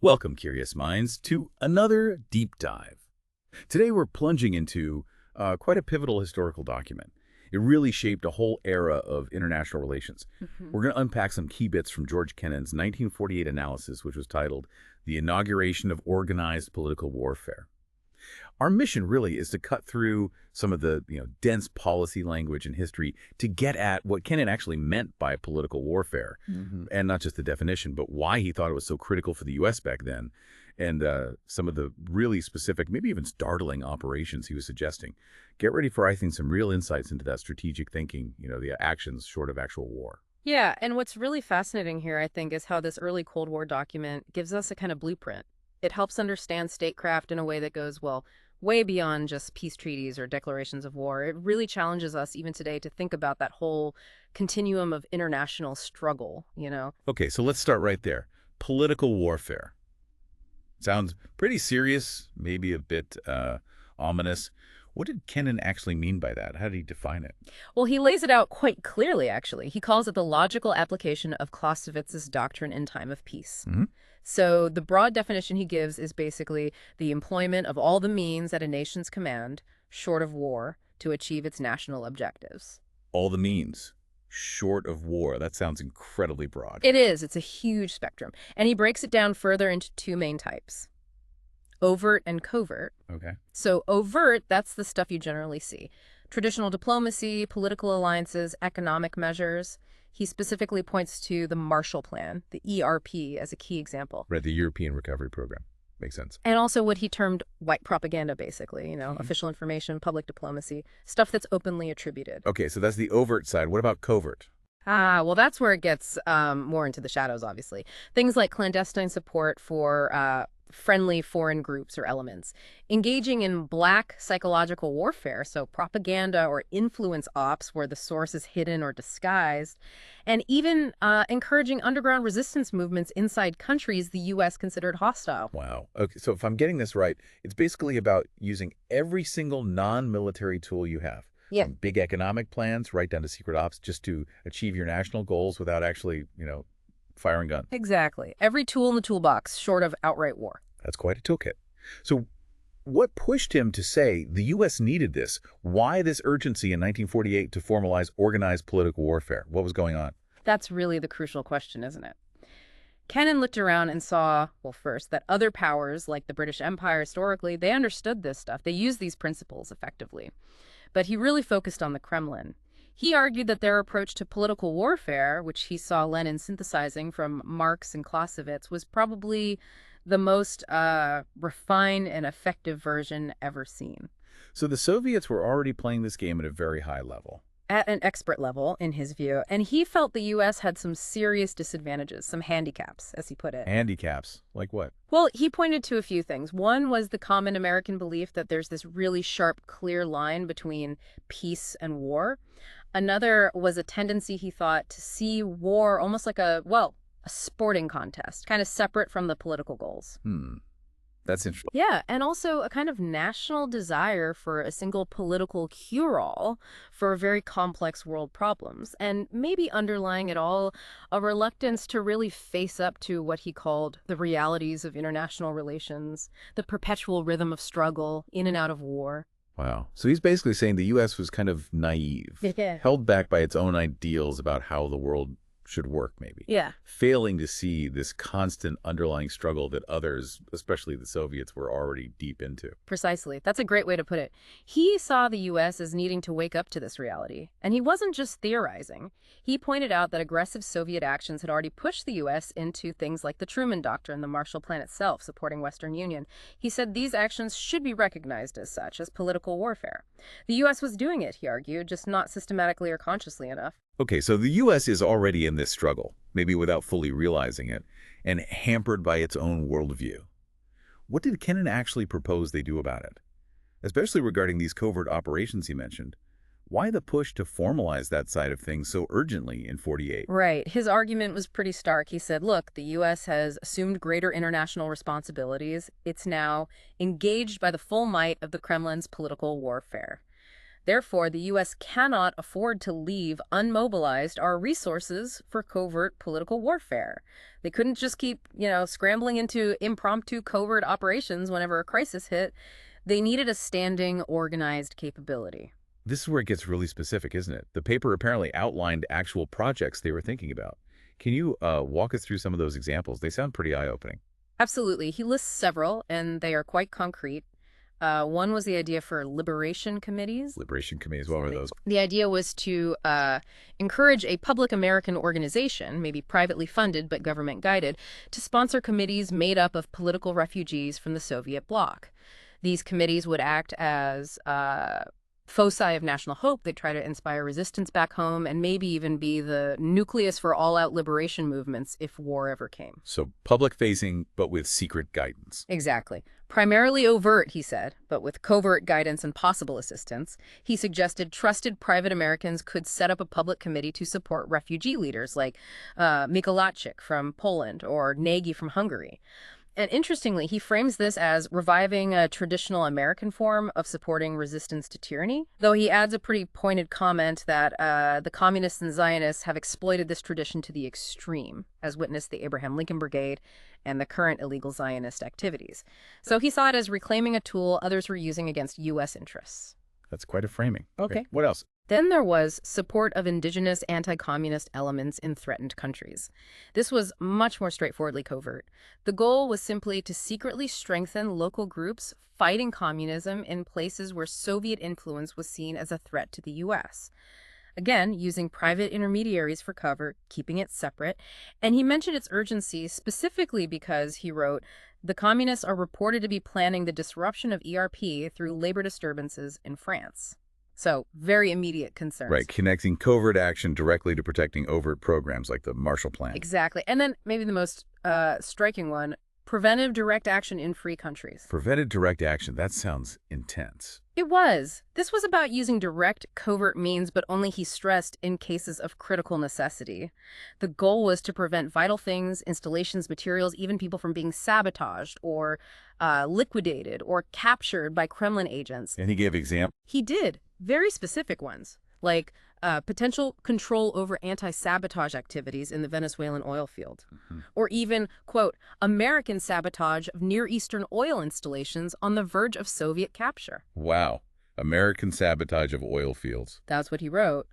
Welcome, curious minds, to another deep dive. Today we're plunging into quite a pivotal historical document. It really shaped a whole era of international relations. Mhm. We're going to unpack some key bits from George Kennan's 1948 analysis, which was titled The Inauguration of Organized Political Warfare. Our mission really is to cut through some of the dense policy language and history to get at what Kennan actually meant by political warfare, and not just the definition, but why he thought it was so critical for the U.S. back then, and some of the really specific, maybe even startling operations he was suggesting. Get ready for, I think, some real insights into that strategic thinking, the actions short of actual war. Yeah, and what's really fascinating here, I think, is how this early Cold War document gives us a kind of blueprint. It helps understand statecraft in a way that goes, well, way beyond just peace treaties or declarations of war. It really challenges us even today to think about that whole continuum of international struggle. Okay, so let's start right there. Political warfare. Sounds pretty serious, maybe a bit ominous. What did Kennan actually mean by that? How did he define it? Well, he lays it out quite clearly, actually. He calls it the logical application of Clausewitz's doctrine in time of peace. Hmm. So the broad definition he gives is basically the employment of all the means at a nation's command, short of war, to achieve its national objectives. All the means, short of war. That sounds incredibly broad. It is. It's a huge spectrum. And he breaks it down further into two main types, overt and covert. Okay. So overt, that's the stuff you generally see. Traditional diplomacy, political alliances, economic measures. He specifically points to the Marshall Plan, the ERP, as a key example. Right, the European Recovery Program. Makes sense. And also what he termed white propaganda, basically, official information, public diplomacy, stuff that's openly attributed. Okay, so that's the overt side. What about covert? Well, that's where it gets more into the shadows, obviously. Things like clandestine support for friendly foreign groups or elements, engaging in black psychological warfare, so propaganda or influence ops where the source is hidden or disguised, and even encouraging underground resistance movements inside countries the U.S. considered hostile. Wow. Okay, so if I'm getting this right, it's basically about using every single non-military tool you have. Yeah. From big economic plans right down to secret ops just to achieve your national goals without actually, firing guns. Exactly. Every tool in the toolbox, short of outright war. That's quite a toolkit. So what pushed him to say the U.S. needed this? Why this urgency in 1948 to formalize organized political warfare? What was going on? That's really the crucial question, isn't it? Kennan looked around and saw, well, first, that other powers, like the British Empire historically, they understood this stuff. They used these principles effectively. But he really focused on the Kremlin. He argued that their approach to political warfare, which he saw Lenin synthesizing from Marx and Clausewitz, was probably the most refined and effective version ever seen. So the Soviets were already playing this game at a very high level. At an expert level, in his view, and he felt the U.S. had some serious disadvantages, some handicaps, as he put it. Handicaps? Like what? Well, he pointed to a few things. One was the common American belief that there's this really sharp, clear line between peace and war. Another was a tendency, he thought, to see war almost like a sporting contest, kind of separate from the political goals. That's interesting. Yeah, and also a kind of national desire for a single political cure-all for very complex world problems, and maybe underlying it all, a reluctance to really face up to what he called the realities of international relations, the perpetual rhythm of struggle in and out of war. Wow. So he's basically saying the U.S. was kind of naive, Yeah. held back by its own ideals about how the world should work, maybe. Yeah. Failing to see this constant underlying struggle that others, especially the Soviets, were already deep into. Precisely. That's a great way to put it. He saw the U.S. as needing to wake up to this reality. And he wasn't just theorizing. He pointed out that aggressive Soviet actions had already pushed the U.S. into things like the Truman Doctrine, the Marshall Plan itself, supporting Western Union. He said these actions should be recognized as such, as political warfare. The U.S. was doing it, he argued, just not systematically or consciously enough. Okay, so the U.S. is already in this struggle, maybe without fully realizing it, and hampered by its own worldview. What did Kennan actually propose they do about it? Especially regarding these covert operations he mentioned. Why the push to formalize that side of things so urgently in 48? Right. His argument was pretty stark. He said, look, the U.S. has assumed greater international responsibilities. It's now engaged by the full might of the Kremlin's political warfare. Therefore, the U.S. cannot afford to leave unmobilized our resources for covert political warfare. They couldn't just keep, scrambling into impromptu covert operations whenever a crisis hit. They needed a standing, organized capability. This is where it gets really specific, isn't it? The paper apparently outlined actual projects they were thinking about. Can you walk us through some of those examples? They sound pretty eye-opening. Absolutely. He lists several, and they are quite concrete. One was the idea for liberation committees. Liberation committees, what were those? The idea was to encourage a public American organization, maybe privately funded but government-guided, to sponsor committees made up of political refugees from the Soviet bloc. These committees would act as foci of national hope. They'd try to inspire resistance back home and maybe even be the nucleus for all-out liberation movements if war ever came. So public-facing, but with secret guidance. Exactly. Primarily overt, he said, but with covert guidance and possible assistance. He suggested trusted private Americans could set up a public committee to support refugee leaders like Mikolajczyk from Poland or Nagy from Hungary. And interestingly, he frames this as reviving a traditional American form of supporting resistance to tyranny, though he adds a pretty pointed comment that the communists and Zionists have exploited this tradition to the extreme, as witnessed the Abraham Lincoln Brigade and the current illegal Zionist activities. So he saw it as reclaiming a tool others were using against U.S. interests. That's quite a framing. Okay. What else? Then there was support of indigenous anti-communist elements in threatened countries. This was much more straightforwardly covert. The goal was simply to secretly strengthen local groups fighting communism in places where Soviet influence was seen as a threat to the U.S. Again, using private intermediaries for cover, keeping it separate. And he mentioned its urgency specifically because, he wrote, the communists are reported to be planning the disruption of ERP through labor disturbances in France. So, very immediate concerns. Right, connecting covert action directly to protecting overt programs like the Marshall Plan. Exactly. And then maybe the most striking one, preventive direct action in free countries. Preventive direct action, that sounds intense. It was. This was about using direct covert means, but only, he stressed, in cases of critical necessity. The goal was to prevent vital things, installations, materials, even people from being sabotaged or liquidated or captured by Kremlin agents. And he gave examples? He did. Very specific ones, like potential control over anti-sabotage activities in the Venezuelan oil field, or even, quote, American sabotage of Near Eastern oil installations on the verge of Soviet capture. Wow. American sabotage of oil fields. That's what he wrote.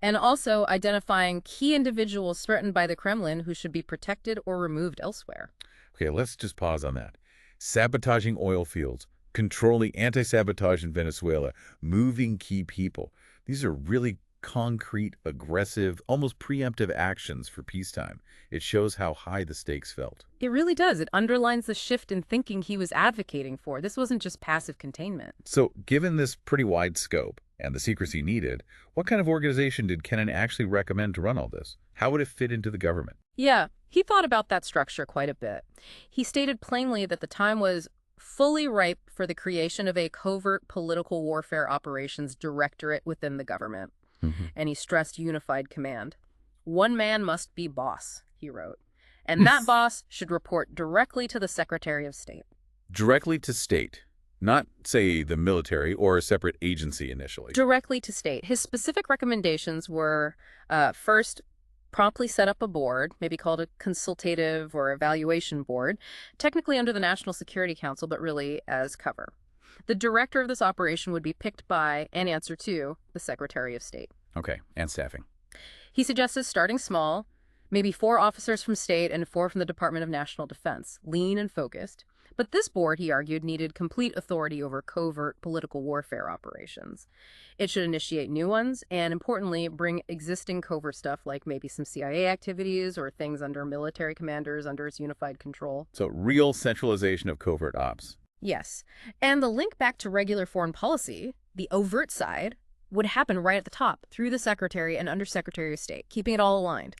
And also identifying key individuals threatened by the Kremlin who should be protected or removed elsewhere. Okay, let's just pause on that. Sabotaging oil fields, controlling anti-sabotage in Venezuela, moving key people. These are really concrete, aggressive, almost preemptive actions for peacetime. It shows how high the stakes felt. It really does. It underlines the shift in thinking he was advocating for. This wasn't just passive containment. So, given this pretty wide scope and the secrecy needed, what kind of organization did Kennan actually recommend to run all this? How would it fit into the government? Yeah, he thought about that structure quite a bit. He stated plainly that the time was fully ripe for the creation of a covert political warfare operations directorate within the government. And he stressed unified command. One man must be boss, he wrote. And that boss should report directly to the Secretary of State. Directly to state, not, say, the military or a separate agency initially. Directly to state. His specific recommendations were, first, promptly set up a board, maybe called a consultative or evaluation board, technically under the National Security Council, but really as cover. The director of this operation would be picked by and answer to the Secretary of State. Okay, and staffing. He suggested starting small, maybe 4 officers from state and 4 from the Department of National Defense, lean and focused. But this board, he argued, needed complete authority over covert political warfare operations. It should initiate new ones and, importantly, bring existing covert stuff like maybe some CIA activities or things under military commanders under its unified control. So real centralization of covert ops. Yes. And the link back to regular foreign policy, the overt side, would happen right at the top through the Secretary and Undersecretary of State, keeping it all aligned.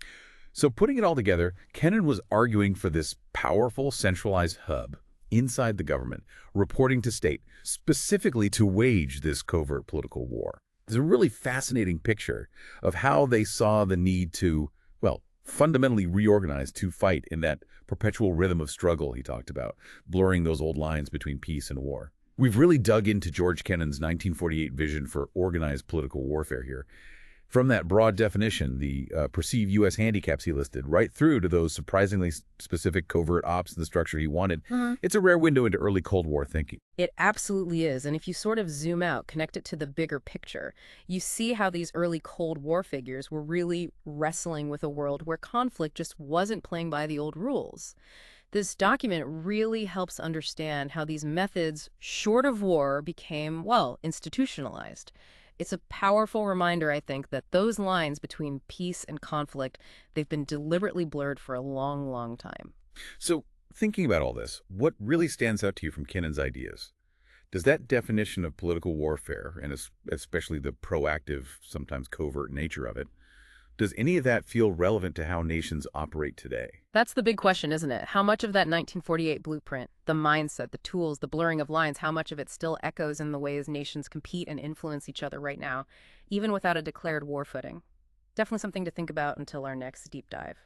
So putting it all together, Kennan was arguing for this powerful centralized hub inside the government, reporting to state, specifically to wage this covert political war. There's a really fascinating picture of how they saw the need to, well, fundamentally reorganize to fight in that perpetual rhythm of struggle he talked about, blurring those old lines between peace and war. We've really dug into George Kennan's 1948 vision for organized political warfare here. From that broad definition, the perceived U.S. handicaps he listed, right through to those surprisingly specific covert ops and the structure he wanted, it's a rare window into early Cold War thinking. It absolutely is. And if you sort of zoom out, connect it to the bigger picture, you see how these early Cold War figures were really wrestling with a world where conflict just wasn't playing by the old rules. This document really helps understand how these methods, short of war, became, well, institutionalized. It's a powerful reminder, I think, that those lines between peace and conflict, they've been deliberately blurred for a long, long time. So, thinking about all this, what really stands out to you from Kennan's ideas? Does that definition of political warfare, and especially the proactive, sometimes covert nature of it, does any of that feel relevant to how nations operate today? That's the big question, isn't it? How much of that 1948 blueprint, the mindset, the tools, the blurring of lines, how much of it still echoes in the ways nations compete and influence each other right now, even without a declared war footing? Definitely something to think about until our next deep dive.